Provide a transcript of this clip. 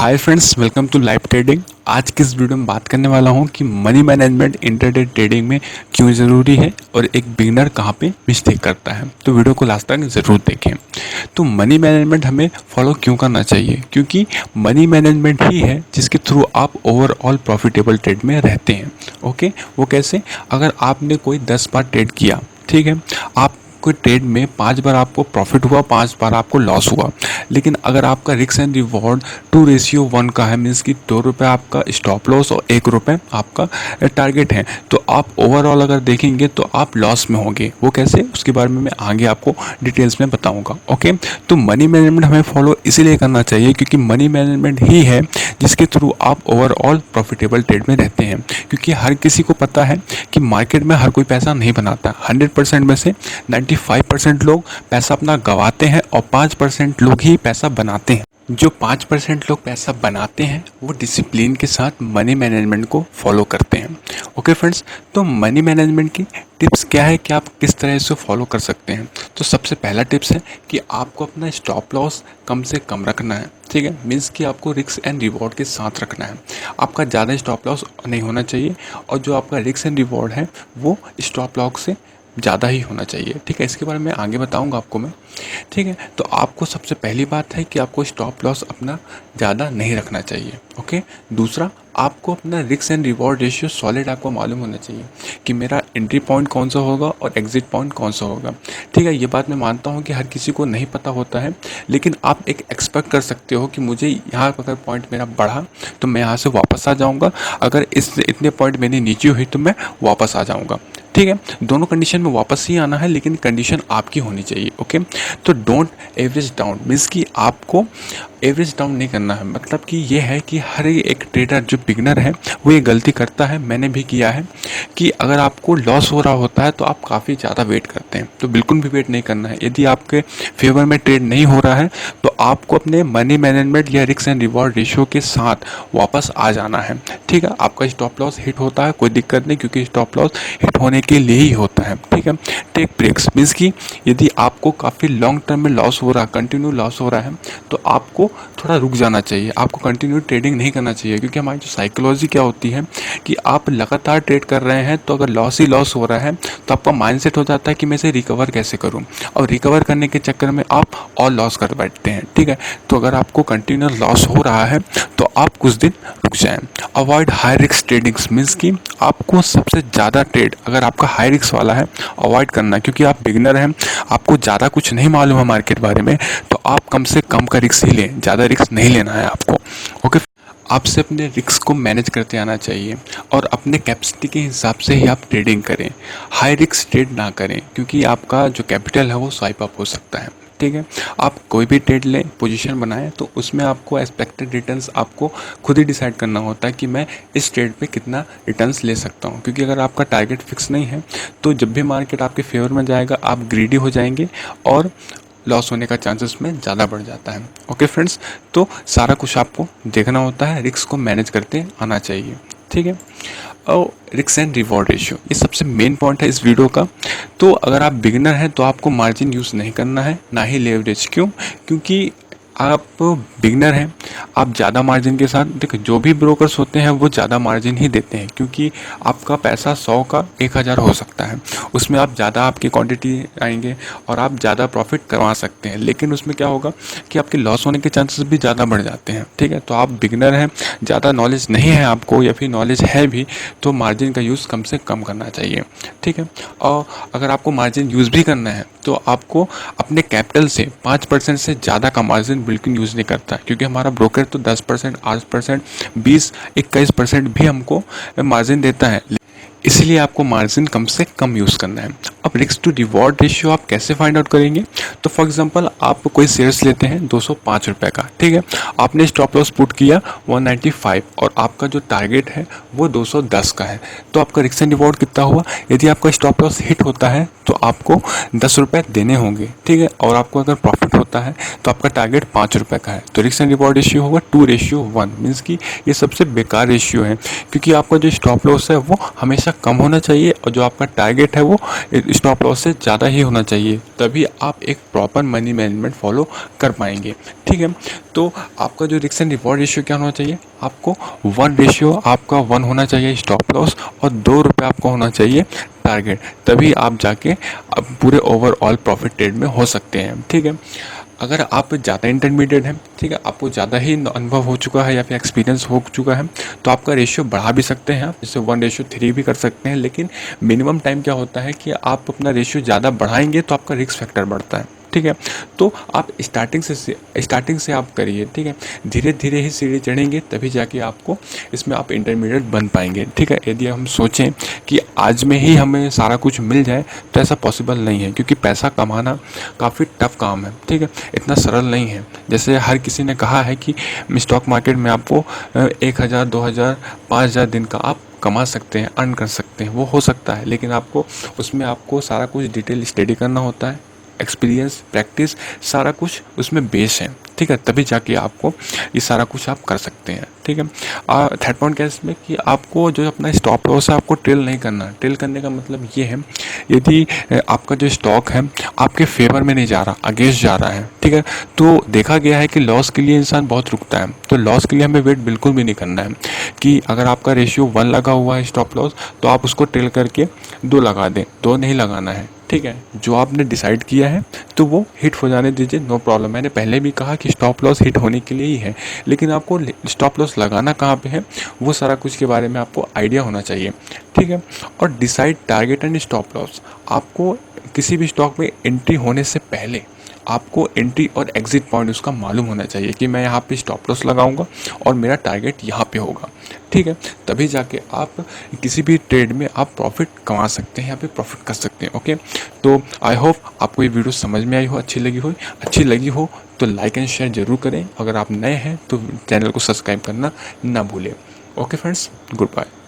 Hi friends, welcome to live trading. आज की इस वीडियो में बात करने वाला हूं कि मनी मैनेजमेंट इंट्राडे ट्रेडिंग में क्यों ज़रूरी है और एक बिगिनर कहां पे मिस्टेक करता है। तो वीडियो को लास्ट तक ज़रूर देखें। तो मनी मैनेजमेंट हमें फॉलो क्यों करना चाहिए? क्योंकि मनी मैनेजमेंट ही है जिसके थ्रू आप ओवरऑल प्रॉफिटेबल ट्रेड में रहते हैं। ओके, वो कैसे? अगर आपने कोई 10 बार ट्रेड किया, ठीक है, आप कोई ट्रेड में 5 बार आपको प्रॉफिट हुआ, 5 बार आपको लॉस हुआ, लेकिन अगर आपका रिस्क एंड रिवॉर्ड 2:1 का है, मीन्स कि 2 रुपये आपका स्टॉप लॉस और 1 रुपये आपका टारगेट है, तो आप ओवरऑल अगर देखेंगे तो आप लॉस में होंगे। वो कैसे, उसके बारे में मैं आगे आपको डिटेल्स में बताऊंगा। ओके, तो मनी मैनेजमेंट हमें फॉलो इसीलिए करना चाहिए क्योंकि मनी मैनेजमेंट ही है जिसके थ्रू आप ओवरऑल प्रॉफिटेबल ट्रेड में रहते हैं। क्योंकि हर किसी को पता है कि मार्केट में हर कोई पैसा नहीं बनाता। 100% में से 95% लोग पैसा अपना गंवाते हैं और 5% लोग ही पैसा बनाते हैं। जो 5% लोग पैसा बनाते हैं वो डिसिप्लिन के साथ मनी मैनेजमेंट को फॉलो करते हैं। ओके फ्रेंड्स, तो मनी मैनेजमेंट की टिप्स क्या है कि आप किस तरह से फॉलो कर सकते हैं? तो सबसे पहला टिप्स है कि आपको अपना स्टॉप लॉस कम से कम रखना है। ठीक है, मीन्स कि आपको रिस्क एंड रिवॉर्ड के साथ रखना है। आपका ज़्यादा स्टॉप लॉस नहीं होना चाहिए और जो आपका रिस्क एंड रिवॉर्ड है वो स्टॉप लॉस से ज़्यादा ही होना चाहिए। ठीक है, इसके बारे में आगे बताऊंगा आपको मैं। ठीक है, तो आपको सबसे पहली बात है कि आपको स्टॉप लॉस अपना ज़्यादा नहीं रखना चाहिए। ओके, दूसरा, आपको अपना risk and reward ratio solid आपको मालूम होना चाहिए कि मेरा एंट्री पॉइंट कौन सा होगा और एग्जिट पॉइंट कौन सा होगा। ठीक है, ये बात मैं मानता हूँ कि हर किसी को नहीं पता होता है, लेकिन आप एक एक्सपेक्ट कर सकते हो कि मुझे यहाँ अगर पॉइंट मेरा बढ़ा तो मैं यहाँ से वापस आ जाऊँगा, अगर इस इतने पॉइंट मेरे नीचे हुई तो मैं वापस आ जाऊँगा। ठीक है, दोनों कंडीशन में वापस ही आना है, लेकिन कंडीशन आपकी होनी चाहिए। ओके, तो डोंट एवरेज डाउन, मीन्स कि आपको एवरेज डाउन नहीं करना है। मतलब कि ये है कि हर एक ट्रेडर जो बिगनर है वो ये गलती करता है, मैंने भी किया है, कि अगर आपको लॉस हो रहा होता है तो आप काफ़ी ज़्यादा वेट करते हैं। तो बिल्कुल भी वेट नहीं करना है। यदि आपके फेवर में ट्रेड नहीं हो रहा है तो आपको अपने मनी मैनेजमेंट या रिस्क एंड रिवॉर्ड रेशियो के साथ वापस आ जाना है। ठीक है, आपका स्टॉप लॉस हिट होता है, कोई दिक्कत नहीं, क्योंकि स्टॉप लॉस हिट होने के लिए ही होता है। ठीक है, टेक ब्रेक्स, मीन्स कि यदि आपको काफ़ी लॉन्ग टर्म में लॉस हो रहा है, कंटिन्यू लॉस हो रहा है, तो आपको थोड़ा रुक जाना चाहिए। आपको कंटिन्यू ट्रेडिंग नहीं करना चाहिए, क्योंकि हमारी जो साइकोलॉजी क्या होती है कि आप लगातार ट्रेड कर रहे हैं तो अगर लॉस ही लॉस हो रहा है तो आपका माइंडसेट हो जाता है कि मैं इसे रिकवर कैसे करूं, और रिकवर करने के चक्कर में आप और लॉस कर बैठते हैं। ठीक है, तो अगर आपको कंटिन्यू लॉस हो रहा है तो आप कुछ दिन रुक जाएं। Avoid high risk tradings, means कि आपको सबसे ज़्यादा ट्रेड अगर आपका हाई रिस्क वाला है अवॉइड करना, क्योंकि आप बिगिनर हैं, आपको ज़्यादा कुछ नहीं मालूम है मार्केट बारे में, तो आप कम से कम का रिस्क ही लें, ज़्यादा रिस्क नहीं लेना है आपको। ओके, आपसे अपने रिस्क को मैनेज करते आना चाहिए और अपने कैपेसिटी के हिसाब से ही आप ट्रेडिंग करें। हाई रिस्क ट्रेड ना करें, क्योंकि आपका जो कैपिटल है वो स्वाइप अप हो सकता है। ठीक है, आप कोई भी ट्रेड लें, पोजीशन बनाएं, तो उसमें आपको एक्सपेक्टेड रिटर्न्स आपको खुद ही डिसाइड करना होता है कि मैं इस ट्रेड पे कितना रिटर्न्स ले सकता हूं। क्योंकि अगर आपका टारगेट फिक्स नहीं है तो जब भी मार्केट आपके फेवर में जाएगा आप ग्रीडी हो जाएंगे और लॉस होने का चांसेस में ज़्यादा बढ़ जाता है। ओके फ्रेंड्स, तो सारा कुछ आपको देखना होता है, रिस्क को मैनेज करते आना चाहिए। ठीक है, और रिस्क एंड रिवॉर्ड रेशियो ये सबसे मेन पॉइंट है इस वीडियो का। तो अगर आप बिगिनर हैं तो आपको मार्जिन यूज़ नहीं करना है, ना ही लेवरेज। क्यों? क्योंकि आप बिगनर हैं, आप ज़्यादा मार्जिन के साथ, देखो जो भी ब्रोकर्स होते हैं वो ज़्यादा मार्जिन ही देते हैं, क्योंकि आपका पैसा 100 का 1000 हो सकता है, उसमें आप ज़्यादा आपकी क्वांटिटी आएंगे और आप ज़्यादा प्रॉफिट करवा सकते हैं, लेकिन उसमें क्या होगा कि आपके लॉस होने के चांसेस भी ज़्यादा बढ़ जाते हैं। ठीक है, तो आप बिगनर हैं, ज़्यादा नॉलेज नहीं है आपको, या फिर नॉलेज है भी तो मार्जिन का यूज़ कम से कम करना चाहिए। ठीक है, और अगर आपको मार्जिन यूज़ भी करना है तो आपको अपने कैपिटल से 5% से ज़्यादा का मार्जिन बिल्कुल यूज़ नहीं करता, क्योंकि हमारा ब्रोकर तो 10%, 8%, 20-21% भी हमको मार्जिन देता है, इसलिए आपको मार्जिन कम से कम यूज़ करना है। अब रिस्क टू रिवॉर्ड रेशियो आप कैसे फाइंड आउट करेंगे? तो फॉर एग्जांपल आप कोई शेयर्स लेते हैं 205 रुपये का, ठीक है, आपने स्टॉप लॉस पुट किया 195 और आपका जो टारगेट है वो 210 का है, तो आपका रिस्क एंड रिवॉर्ड कितना हुआ? यदि आपका स्टॉप लॉस हिट होता है तो आपको 10 रुपये देने होंगे। ठीक है, और आपको अगर प्रॉफिट होता है तो आपका टारगेट 5 रुपये का है, तो रिस्क एंड रिवॉर्ड रेशियो होगा 2:1, मीन्स कि ये सबसे बेकार रेशियो है, क्योंकि आपका जो स्टॉप लॉस है वो हमेशा हमेशा कम होना चाहिए और जो आपका टारगेट है वो स्टॉप लॉस से ज़्यादा ही होना चाहिए, तभी आप एक प्रॉपर मनी मैनेजमेंट फॉलो कर पाएंगे। ठीक है, तो आपका जो रिस्क एंड रिवॉर्ड रेशियो क्या होना चाहिए, आपको 1 होना चाहिए स्टॉप लॉस और 2 रुपये आपको होना चाहिए टारगेट, तभी आप जाके अब पूरे ओवरऑल प्रॉफिट ट्रेड में हो सकते हैं। ठीक है, अगर आप ज़्यादा इंटरमीडिएट हैं, ठीक है, आपको ज़्यादा ही अनुभव हो चुका है या फिर एक्सपीरियंस हो चुका है, तो आपका रेशियो बढ़ा भी सकते हैं आप, जैसे 1:3 भी कर सकते हैं। लेकिन मिनिमम टाइम क्या होता है कि आप अपना रेशियो ज़्यादा बढ़ाएंगे तो आपका रिस्क फैक्टर बढ़ता है। ठीक है, तो आप स्टार्टिंग से आप करिए। ठीक है, धीरे धीरे ही सीढ़ी चढ़ेंगे तभी जाके आपको इसमें आप इंटरमीडिएट बन पाएंगे। ठीक है, यदि हम सोचें कि आज में ही हमें सारा कुछ मिल जाए तो ऐसा पॉसिबल नहीं है, क्योंकि पैसा कमाना काफ़ी टफ काम है। ठीक है, इतना सरल नहीं है। जैसे हर किसी ने कहा है कि स्टॉक मार्केट में आपको 1,000, 2,000, 5,000 दिन का आप कमा सकते हैं, अर्न कर सकते हैं, वो हो सकता है, लेकिन आपको उसमें आपको सारा कुछ डिटेल स्टडी करना होता है, एक्सपीरियंस, प्रैक्टिस, सारा कुछ उसमें बेस है। ठीक है, तभी जाके आपको ये सारा कुछ आप कर सकते हैं। ठीक है, थर्ड पॉइंट क्या है इसमें कि आपको जो अपना स्टॉप लॉस है आपको ट्रेल नहीं करना। ट्रेल करने का मतलब ये है, यदि आपका जो स्टॉक है आपके फेवर में नहीं जा रहा, अगेंस्ट जा रहा है, ठीक है, तो देखा गया है कि लॉस के लिए इंसान बहुत रुकता है। तो लॉस के लिए हमें वेट बिल्कुल भी नहीं करना है कि अगर आपका रेशियो 1 लगा हुआ है स्टॉप लॉस, तो आप उसको ट्रेल करके 2 लगा दें। 2 नहीं लगाना है। ठीक है, जो आपने डिसाइड किया है तो वो हिट हो जाने दीजिए, नो प्रॉब्लम। मैंने पहले भी कहा कि स्टॉप लॉस हिट होने के लिए ही है, लेकिन आपको स्टॉप लॉस लगाना कहाँ पे है वो सारा कुछ के बारे में आपको आइडिया होना चाहिए। ठीक है, और decide target and stop loss. आपको किसी भी स्टॉक में एंट्री होने से पहले आपको एंट्री और एग्जिट पॉइंट उसका मालूम होना चाहिए कि मैं यहाँ पे स्टॉप लॉस लगाऊंगा और मेरा टारगेट यहाँ पे होगा। ठीक है, तभी जाके आप किसी भी ट्रेड में आप प्रॉफिट कमा सकते हैं, यहाँ पे प्रॉफिट कर सकते हैं। ओके, तो आई होप आपको ये वीडियो समझ में आई हो, अच्छी लगी हो तो लाइक एंड शेयर जरूर करें। अगर आप नए हैं तो चैनल को सब्सक्राइब करना ना भूलें। Okay friends, good bye.